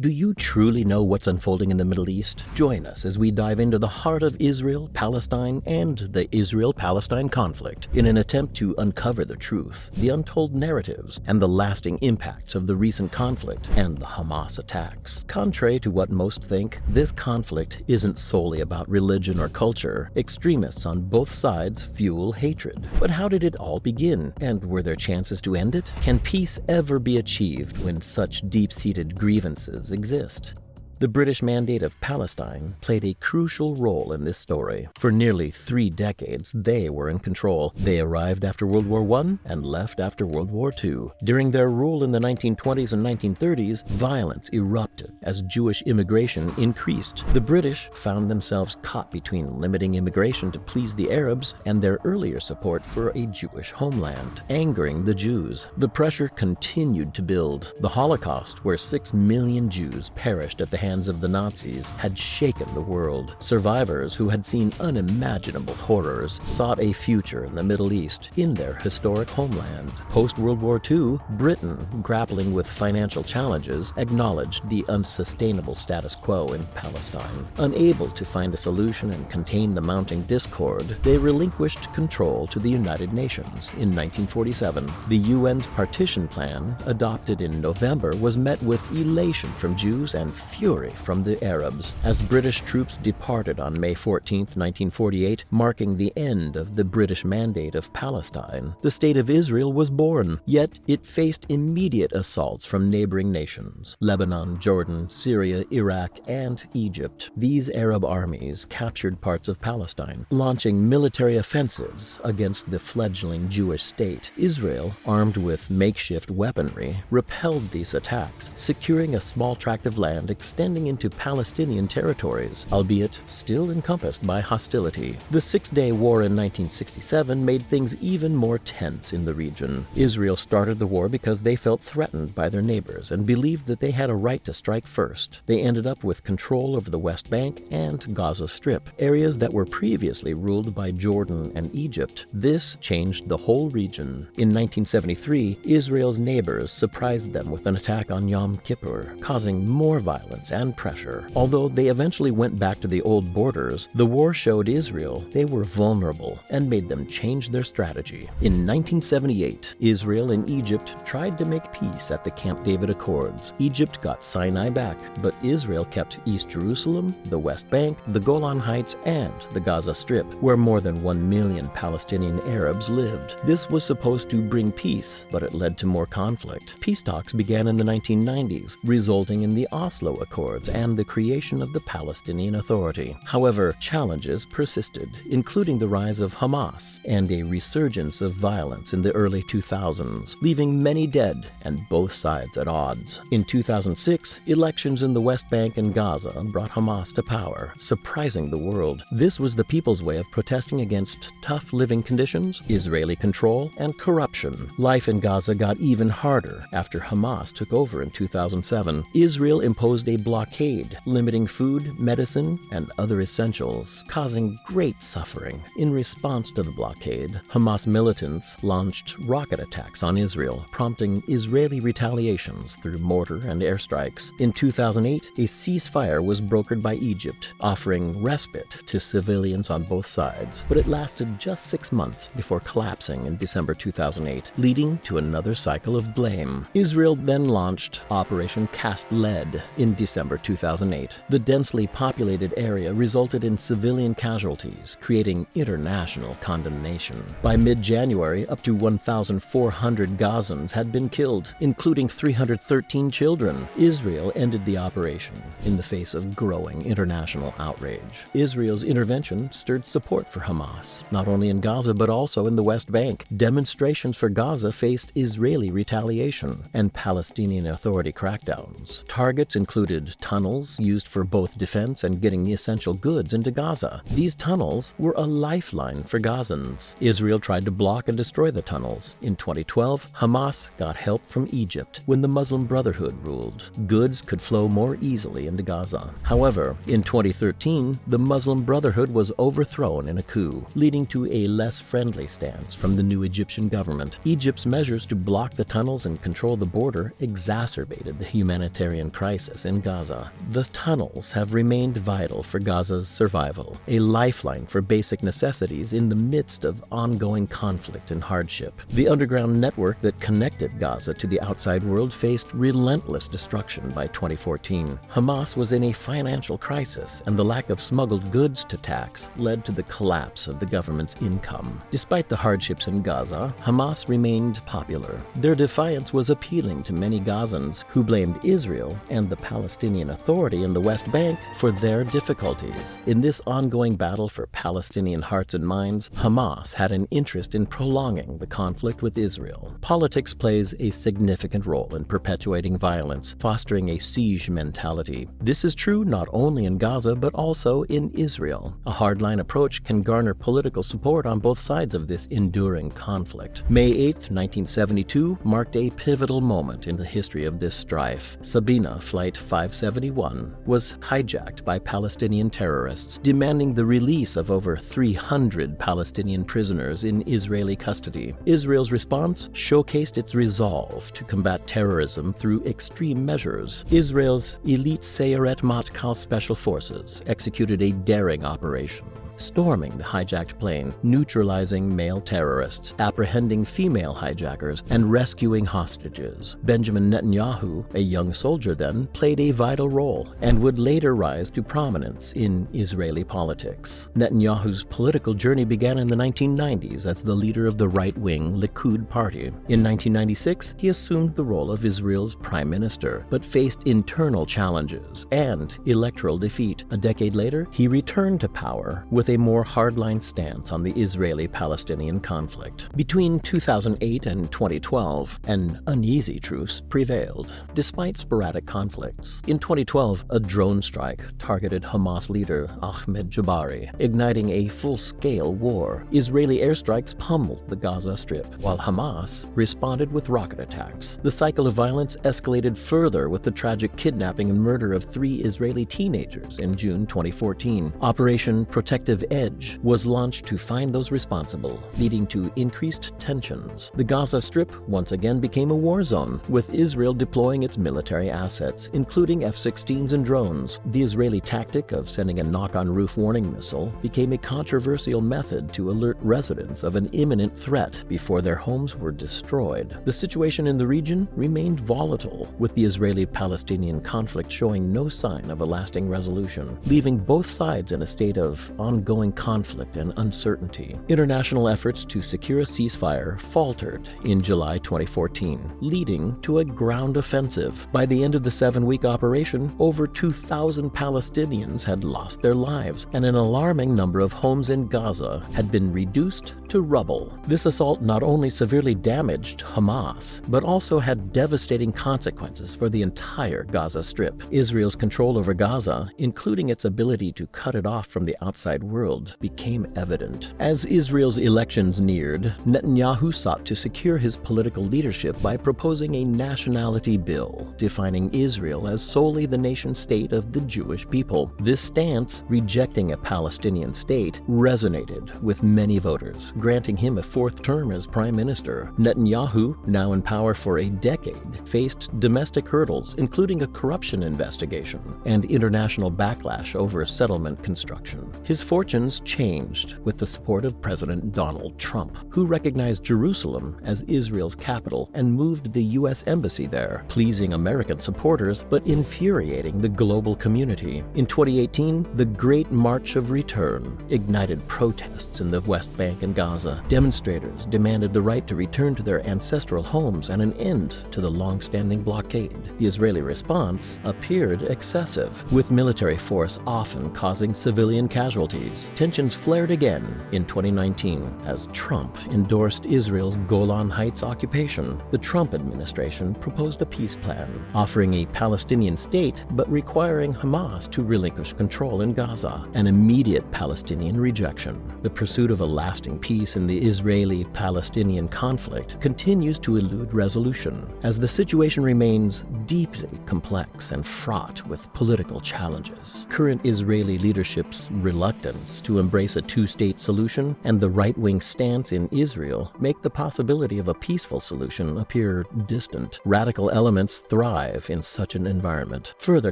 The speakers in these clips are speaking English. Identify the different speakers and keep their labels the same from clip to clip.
Speaker 1: Do you truly know what's unfolding in the Middle East? Join us as we dive into the heart of Israel, Palestine, and the Israel-Palestine conflict in an attempt to uncover the truth, the untold narratives, and the lasting impacts of the recent conflict and the Hamas attacks. Contrary to what most think, this conflict isn't solely about religion or culture. Extremists on both sides fuel hatred. But how did it all begin? And were there chances to end it? Can peace ever be achieved when such deep-seated grievances exist? The British Mandate of Palestine played a crucial role in this story. For nearly 3 decades, they were in control. They arrived after World War I and left after World War II. During their rule in the 1920s and 1930s, violence erupted as Jewish immigration increased. The British found themselves caught between limiting immigration to please the Arabs and their earlier support for a Jewish homeland, angering the Jews. The pressure continued to build. The Holocaust, where 6 million Jews perished at the hands of the Nazis, had shaken the world. Survivors who had seen unimaginable horrors sought a future in the Middle East, in their historic homeland. Post-World War II, Britain, grappling with financial challenges, acknowledged the unsustainable status quo in Palestine. Unable to find a solution and contain the mounting discord, they relinquished control to the United Nations. In 1947, the UN's partition plan, adopted in November, was met with elation from Jews and fury from the Arabs. As British troops departed on May 14, 1948, marking the end of the British Mandate of Palestine, the State of Israel was born. Yet it faced immediate assaults from neighboring nations: Lebanon, Jordan, Syria, Iraq, and Egypt. These Arab armies captured parts of Palestine, launching military offensives against the fledgling Jewish state. Israel, armed with makeshift weaponry, repelled these attacks, securing a small tract of land extending into Palestinian territories, albeit still encompassed by hostility. The Six-Day War in 1967 made things even more tense in the region. Israel started the war because they felt threatened by their neighbors and believed that they had a right to strike first. They ended up with control over the West Bank and Gaza Strip, areas that were previously ruled by Jordan and Egypt. This changed the whole region. In 1973, Israel's neighbors surprised them with an attack on Yom Kippur, causing more violence and pressure. Although they eventually went back to the old borders, the war showed Israel they were vulnerable and made them change their strategy. In 1978, Israel and Egypt tried to make peace at the Camp David Accords. Egypt got Sinai back, but Israel kept East Jerusalem, the West Bank, the Golan Heights, and the Gaza Strip, where more than 1 million Palestinian Arabs lived. This was supposed to bring peace, but it led to more conflict. Peace talks began in the 1990s, resulting in the Oslo Accords and the creation of the Palestinian Authority. However, challenges persisted, including the rise of Hamas and a resurgence of violence in the early 2000s, leaving many dead and both sides at odds. In 2006, elections in the West Bank and Gaza brought Hamas to power, surprising the world. This was the people's way of protesting against tough living conditions, Israeli control, and corruption. Life in Gaza got even harder after Hamas took over in 2007. Israel imposed a blockade, limiting food, medicine, and other essentials, causing great suffering. In response to the blockade, Hamas militants launched rocket attacks on Israel, prompting Israeli retaliations through mortar and airstrikes. In 2008, a ceasefire was brokered by Egypt, offering respite to civilians on both sides, but it lasted just 6 months before collapsing in December 2008, leading to another cycle of blame. Israel then launched Operation Cast Lead in December 2008. The densely populated area resulted in civilian casualties, creating international condemnation. By mid-January, up to 1,400 Gazans had been killed, including 313 children. Israel ended the operation in the face of growing international outrage. Israel's intervention stirred support for Hamas, not only in Gaza but also in the West Bank. Demonstrations for Gaza faced Israeli retaliation and Palestinian Authority crackdowns. Targets included tunnels used for both defense and getting essential goods into Gaza. These tunnels were a lifeline for Gazans. Israel tried to block and destroy the tunnels. In 2012, Hamas got help from Egypt when the Muslim Brotherhood ruled. Goods could flow more easily into Gaza. However, in 2013, the Muslim Brotherhood was overthrown in a coup, leading to a less friendly stance from the new Egyptian government. Egypt's measures to block the tunnels and control the border exacerbated the humanitarian crisis in Gaza. Gaza, the tunnels have remained vital for Gaza's survival, a lifeline for basic necessities in the midst of ongoing conflict and hardship. The underground network that connected Gaza to the outside world faced relentless destruction by 2014. Hamas was in a financial crisis, and the lack of smuggled goods to tax led to the collapse of the government's income. Despite the hardships in Gaza, Hamas remained popular. Their defiance was appealing to many Gazans who blamed Israel and the Palestinian Authority in the West Bank for their difficulties. In this ongoing battle for Palestinian hearts and minds, Hamas had an interest in prolonging the conflict with Israel. Politics plays a significant role in perpetuating violence, fostering a siege mentality. This is true not only in Gaza but also in Israel. A hardline approach can garner political support on both sides of this enduring conflict. May 8, 1972 marked a pivotal moment in the history of this strife. Sabina Flight 571 was hijacked by Palestinian terrorists, demanding the release of over 300 Palestinian prisoners in Israeli custody. Israel's response showcased its resolve to combat terrorism through extreme measures. Israel's elite Sayeret Matkal Special Forces executed a daring operation, storming the hijacked plane, neutralizing male terrorists, apprehending female hijackers, and rescuing hostages. Benjamin Netanyahu, a young soldier then, played a vital role and would later rise to prominence in Israeli politics. Netanyahu's political journey began in the 1990s as the leader of the right-wing Likud party. In 1996, he assumed the role of Israel's prime minister, but faced internal challenges and electoral defeat. A decade later, he returned to power with a more hardline stance on the Israeli-Palestinian conflict. Between 2008 and 2012, an uneasy truce prevailed, despite sporadic conflicts. In 2012, a drone strike targeted Hamas leader Ahmed Jabari, igniting a full-scale war. Israeli airstrikes pummeled the Gaza Strip, while Hamas responded with rocket attacks. The cycle of violence escalated further with the tragic kidnapping and murder of 3 Israeli teenagers in June 2014. Operation Protective Edge was launched to find those responsible, leading to increased tensions. The Gaza Strip once again became a war zone, with Israel deploying its military assets, including F-16s and drones. The Israeli tactic of sending a knock-on-roof warning missile became a controversial method to alert residents of an imminent threat before their homes were destroyed. The situation in the region remained volatile, with the Israeli-Palestinian conflict showing no sign of a lasting resolution, leaving both sides in a state of ongoing conflict and uncertainty. International efforts to secure a ceasefire faltered in July 2014, leading to a ground offensive. By the end of the 7-week operation, over 2,000 Palestinians had lost their lives, and an alarming number of homes in Gaza had been reduced to rubble. This assault not only severely damaged Hamas, but also had devastating consequences for the entire Gaza Strip. Israel's control over Gaza, including its ability to cut it off from the outside world, became evident. As Israel's elections neared, Netanyahu sought to secure his political leadership by proposing a nationality bill, defining Israel as solely the nation-state of the Jewish people. This stance, rejecting a Palestinian state, resonated with many voters, granting him a 4th term as prime minister. Netanyahu, now in power for a decade, faced domestic hurdles, including a corruption investigation and international backlash over settlement construction. His fortunes changed with the support of President Donald Trump, who recognized Jerusalem as Israel's capital and moved the U.S. embassy there, pleasing American supporters but infuriating the global community. In 2018, the Great March of Return ignited protests in the West Bank and Gaza. Demonstrators demanded the right to return to their ancestral homes and an end to the long-standing blockade. The Israeli response appeared excessive, with military force often causing civilian casualties. Tensions flared again in 2019 as Trump endorsed Israel's Golan Heights occupation. The Trump administration proposed a peace plan, offering a Palestinian state but requiring Hamas to relinquish control in Gaza, an immediate Palestinian rejection. The pursuit of a lasting peace in the Israeli-Palestinian conflict continues to elude resolution, as the situation remains deeply complex and fraught with political challenges. Current Israeli leadership's reluctance reluctance to embrace a two-state solution and the right-wing stance in Israel make the possibility of a peaceful solution appear distant. Radical elements thrive in such an environment, further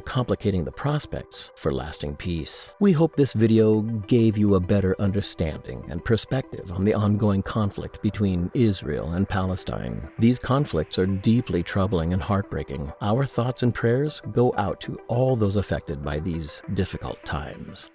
Speaker 1: complicating the prospects for lasting peace. We hope this video gave you a better understanding and perspective on the ongoing conflict between Israel and Palestine. These conflicts are deeply troubling and heartbreaking. Our thoughts and prayers go out to all those affected by these difficult times.